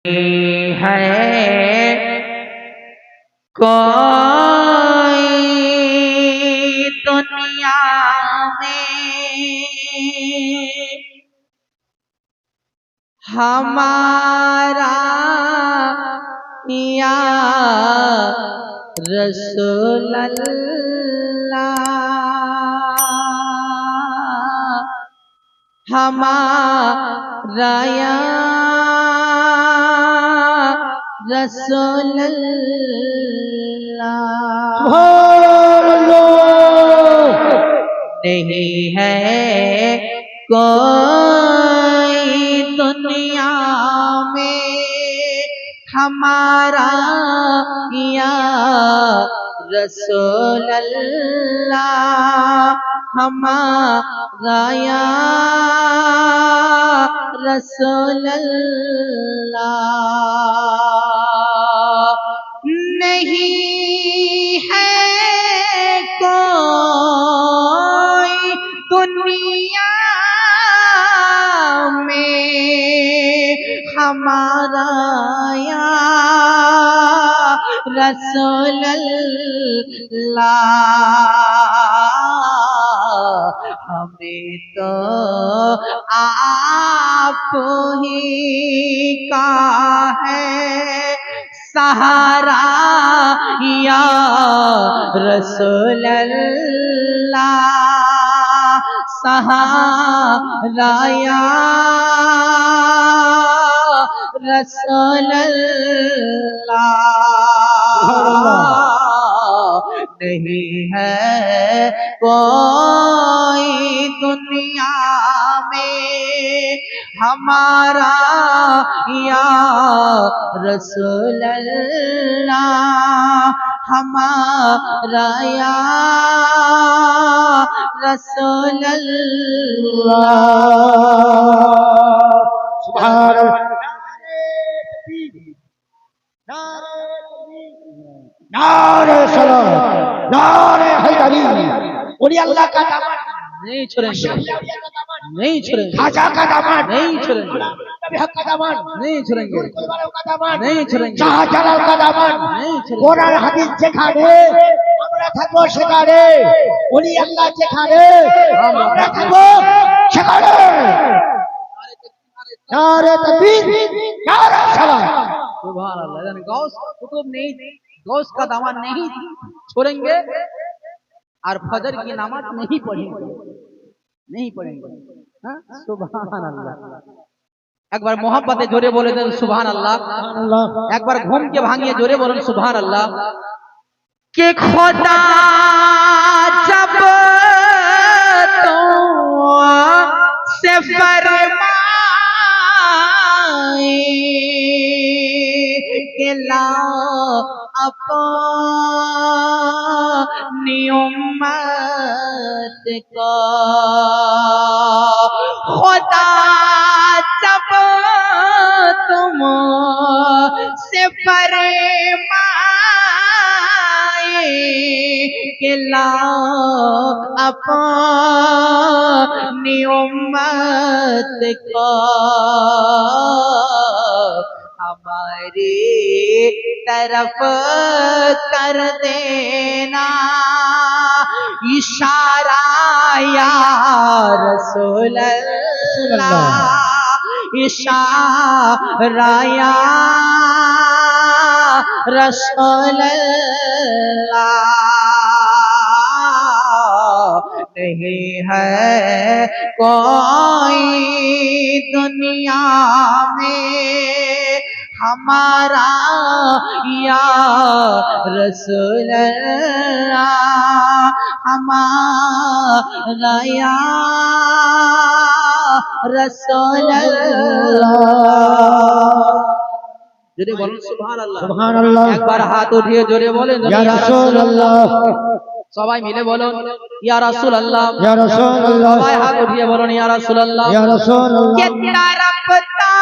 है कोई दुनिया में हमारा या रसूल अल्लाह, हमारा या रसूल अल्लाह। नहीं है कोई दुनिया में हमारा या रसूल अल्लाह, हमारा या रसूल अल्लाह। नहीं है कोई दुनिया में हमारा या रसूल अल्लाह। हमें तो आप ही का है सहारा या रसूल अल्लाह, सहारा या रसूल अल्लाह। नहीं है कोई दुनिया में हमारा या रसूल अल्लाह, हमारा या रसूल अल्लाह। सुभान अल्लाह। नारे सलाम, नारे हैदरी। ओली अल्लाह का दामन नहीं छोड़ेंगे, नहीं छोड़ेंगे, खाजा का दामन नहीं छोड़ेंगे, हक का दामन नहीं छोड़ेंगे, का दामन नहीं छोड़ेंगे, শাহজালাল का दामन नहीं छोड़ेंगे। কোরআন হাদিস যেখানে আমরা থাকবো সেখানে, ওলি আল্লাহ যেখানে আমরা থাকবো সেখানে। नारे तकबीर, नारे सलाम। सुभान अल्लाह। यानी गौस कुतुब नहीं, गौस का दामन नहीं छोड़ेंगे और फजर की नमाज नहीं पढ़ेंगे, नहीं पढ़ेंगे। हाँ? सुभान अल्लाह। एक बार मोहब्बत जोरे बोले दें सुभान अल्लाह। एक बार घूम के भांगिए जोरे बोले सुभान अल्लाह। कि खुदा जब तो से फरमाए कि ला अपनी उम्मत को, खुदा जब तुम से फरमाए कि ला अपनी उम्मत को हमारी तरफ कर देना इशारा या रसूल अल्लाह, इशारा या रसूल अल्लाह। नहीं है कोई दुनिया में हमारा या रसूल अल्लाह, हमारा या रसूल अल्लाह। जोरे बोलें सुभान अल्लाह। सुभान अल्लाह। एक बार हाथ उठिए जोरे बोलें या रसूल अल्लाह। সবাই মিলে বলুন ইয়া রাসূলুল্লাহ, या रसूल अल्लाह। সবাই হাত উঠিয়ে বলুন ইয়া রাসূলুল্লাহ। या रसूल अल्लाह। ये तरफता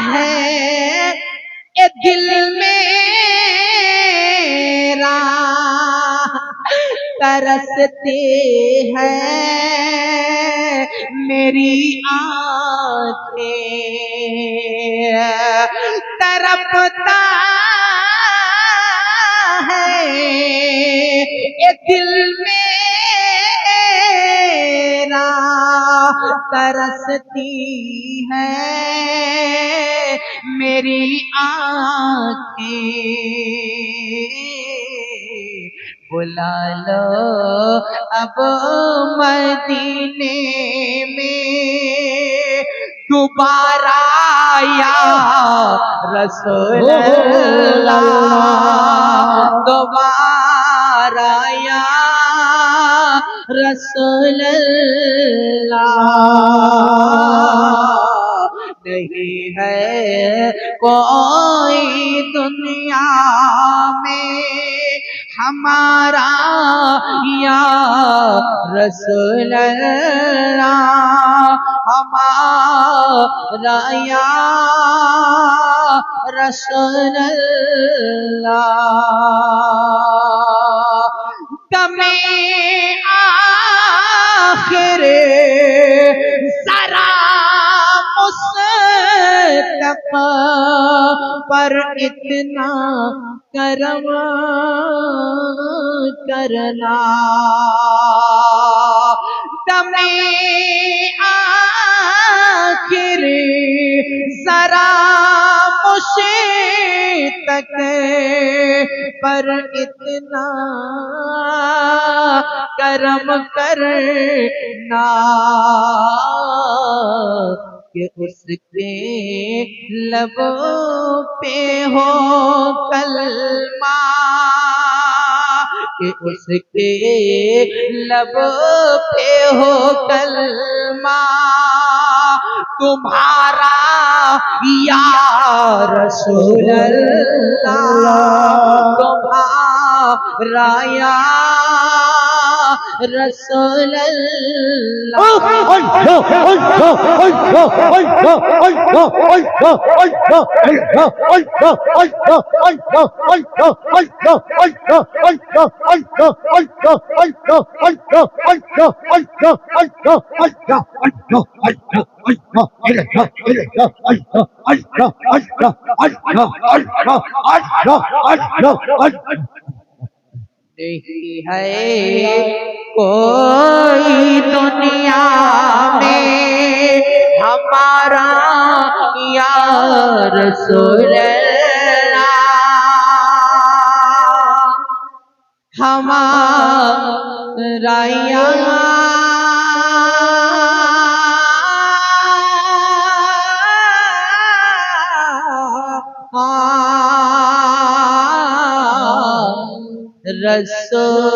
है ए दिल मेरा तरसते हैं मेरी आंखें, तड़पता है ये दिल मेरा, तरसती है मेरी आंखें। बुला लो अब मदीने में दोबारा या रसूल अल्लाह, दोबारा या रसूल अल्लाह। नहीं है कोई दुनिया में हमारा या रसूल अल्लाह, हमारा या रसूल अल्लाह। दमे आखिर जरा मुस्तफा पर इतना करम करना। दमे आखिर जरा मुश्तक पर इतना करम करना कि उसके लबों पे हो कलमा, कि उसके लबों पे हो कलमा। तुम्हारा या रसूल अल्लाह, तुम्हारा या रसूल नहीं है कोई दुनिया में हमारा या रसूल अल्लाह, हमारा या रसूल